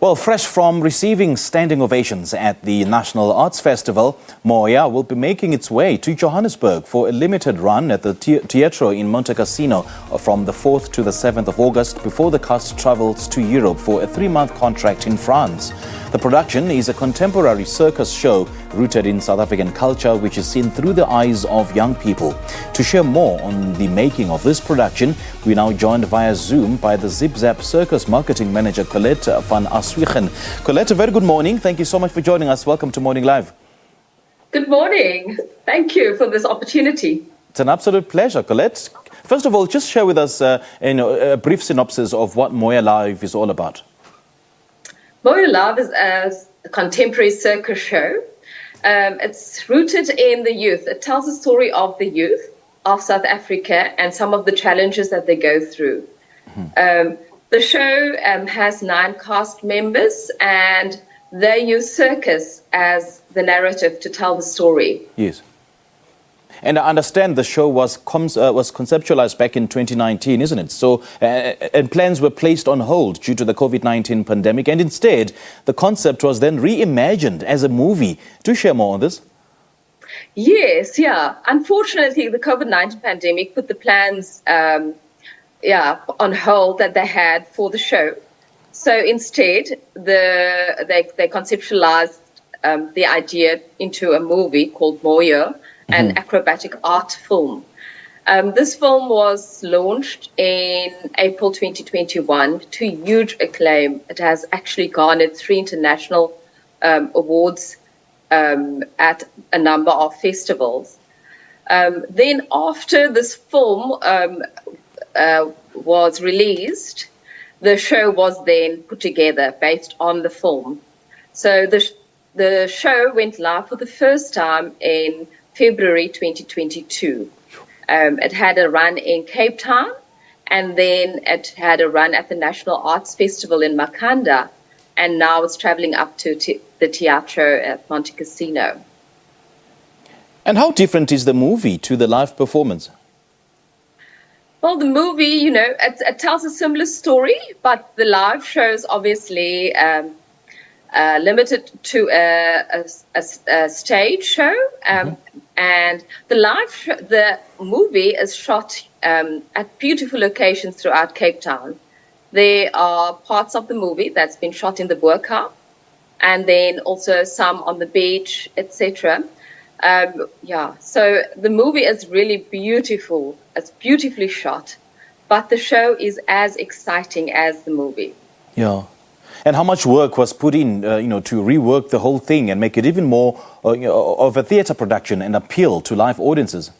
Well, fresh from receiving standing ovations at the National Arts Festival, MOYA will be making its way to Johannesburg for a limited run at the Teatro in Montecasino from the 4th to the 7th of August before the cast travels to Europe for a 3-month contract in France. The production is a contemporary circus show rooted in South African culture, which is seen through the eyes of young people. To share more on the making of this production, we're now joined via Zoom by the Zip Zap Circus Marketing Manager, Collette van Aswegen. Collette, a very good morning. Thank you so much for joining us. Welcome to Morning Live. Good morning. Thank you for this opportunity. It's an absolute pleasure, Collette. First of all, just share with us a brief synopsis of what MOYA Live is all about. MOYA Live is a contemporary circus show. It's rooted in the youth. It tells the story of the youth of South Africa and some of the challenges that they go through. The show has 9 cast members, and they use circus as the narrative to tell the story. Yes. And I understand the show was conceptualized back in 2019, isn't it? So, and plans were placed on hold due to the COVID-19 pandemic, and instead, the concept was then reimagined as a movie. Do share more on this. Yes, yeah. Unfortunately, the COVID-19 pandemic put the plans on hold that they had for the show. So instead, they conceptualized the idea into a movie called MOYA, an acrobatic art film. This film was launched in April 2021 to huge acclaim. It has actually garnered 3 international awards at a number of festivals. Then after this film was released, the show was then put together based on the film. So the show went live for the first time in February 2022. It had a run in Cape Town, and then it had a run at the National Arts Festival in Makanda, and now it's traveling up to the Teatro at Montecasino. And how different is the movie to the live performance? Well, the movie, it tells a similar story, but the live shows obviously limited to a stage show, and the movie is shot at beautiful locations throughout Cape Town. There are parts of the movie that's been shot in the Burka, and then also some on the beach, etc. So the movie is really beautiful. It's beautifully shot, but the show is as exciting as the movie. Yeah. And how much work was put in, to rework the whole thing and make it even more of a theatre production and appeal to live audiences?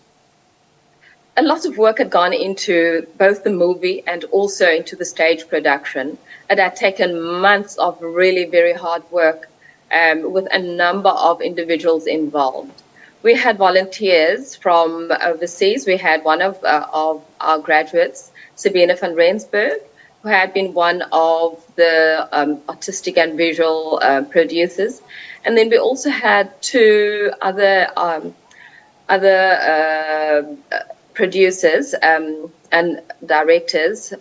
A lot of work had gone into both the movie and also into the stage production. It had taken months of really very hard work with a number of individuals involved. We had volunteers from overseas. We had one of our graduates, Sabine van Rensburg, who had been one of the artistic and visual producers. And then we also had 2 other producers and directors.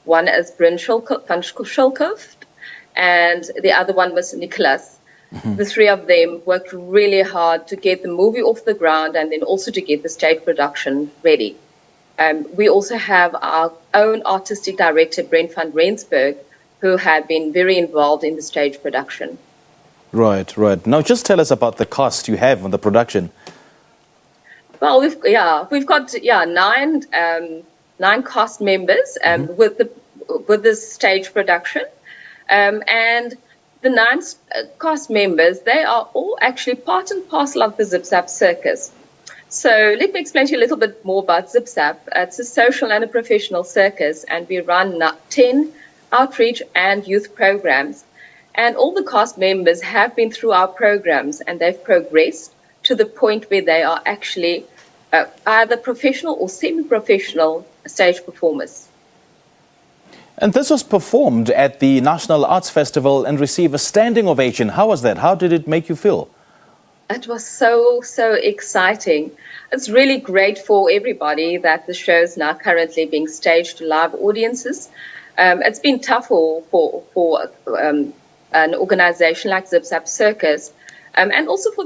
One is Bryn van Schulkoff, and the other one was Nicholas. The 3 of them worked really hard to get the movie off the ground and then also to get the stage production ready. We also have our own artistic director, Bryn van Rensburg, who had been very involved in the stage production. Right. Now, just tell us about the cast you have on the production. Well, we've got 9 cast members with this stage production, and the 9 cast members, they are all actually part and parcel of the Zip Zap Circus. So let me explain to you a little bit more about Zip Zap. It's a social and a professional circus, and we run 10 outreach and youth programs. And all the cast members have been through our programs, and they've progressed to the point where they are actually either professional or semi-professional stage performers. And this was performed at the National Arts Festival and received a standing ovation. How was that? How did it make you feel? It was so exciting. It's really great for everybody that the show is now currently being staged to live audiences. It's been tough for an organization like Circus, and also for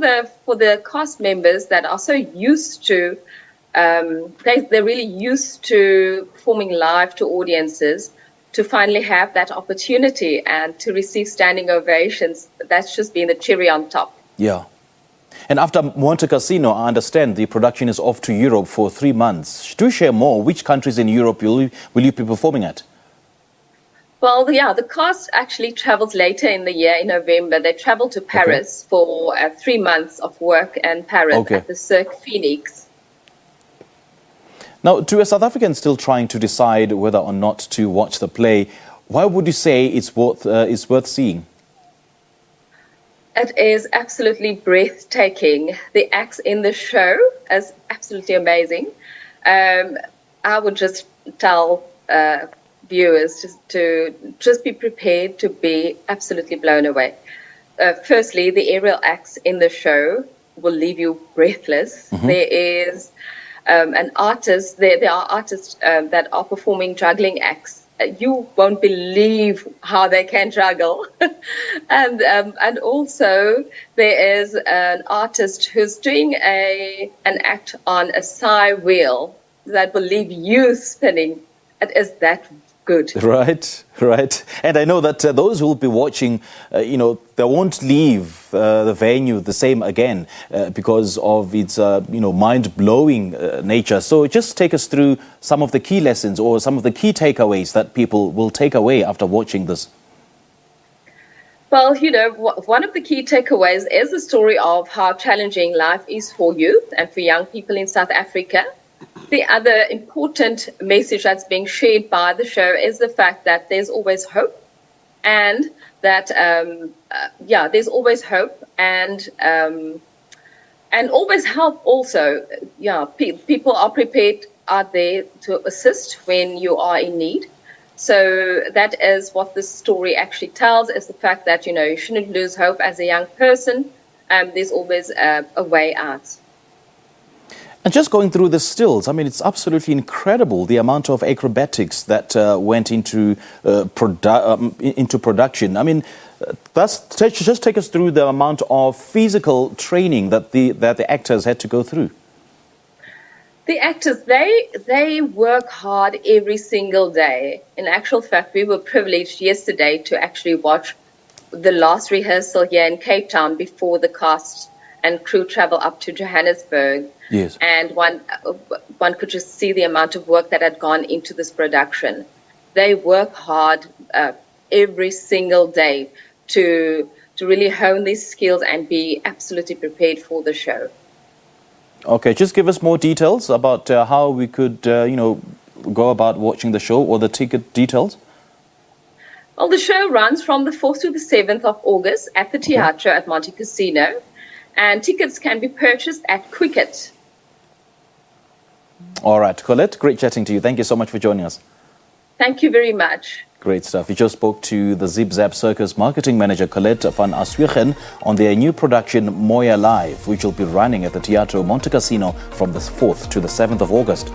the cast members that are so used to, they're really used to performing live to audiences, to finally have that opportunity and to receive standing ovations. That's just been the cherry on top. Yeah. And after Montecasino, I understand the production is off to Europe for 3 months. Do share more. Which countries in Europe will you be performing at? Well, yeah, the cast actually travels later in the year, in November. They travel to Paris for 3 months of work in Paris at the Cirque Phoenix. Now, to a South African still trying to decide whether or not to watch the play, why would you say it's worth seeing? It is absolutely breathtaking. The acts in the show is absolutely amazing. I would just tell viewers to just be prepared to be absolutely blown away. Firstly, the aerial acts in the show will leave you breathless. There is an artist. There are artists that are performing juggling acts. You won't believe how they can juggle. and also there is an artist who's doing an act on a sigh wheel that will leave you spinning. It is that good. Right. And I know that those who will be watching, they won't leave the venue the same again because of its, mind-blowing nature. So just take us through some of the key lessons or some of the key takeaways that people will take away after watching this. Well, one of the key takeaways is the story of how challenging life is for youth and for young people in South Africa. The other important message that's being shared by the show is the fact that there's always hope, and that there's always hope and always help. Also, people are prepared out there to assist when you are in need. So that is what the story actually tells: is the fact that you shouldn't lose hope as a young person. There's always a way out. And just going through the stills, I mean, it's absolutely incredible the amount of acrobatics that went into production. I mean, just take us through the amount of physical training that the actors had to go through. The actors, they work hard every single day. In actual fact, we were privileged yesterday to actually watch the last rehearsal here in Cape Town before the cast and crew travel up to Johannesburg. Yes. And one could just see the amount of work that had gone into this production. They work hard every single day to really hone these skills and be absolutely prepared for the show. Okay, just give us more details about how we could, go about watching the show, or the ticket details. Well, the show runs from the 4th to the 7th of August at the Teatro at Montecasino, and tickets can be purchased at Quicket. All right, Collette, great chatting to you. Thank you so much for joining us. Thank you very much. Great stuff. We just spoke to the Zip Zap Circus marketing manager, Collette van Aswegen, on their new production, MOYA Live, which will be running at the Teatro Montecasino from the 4th to the 7th of August.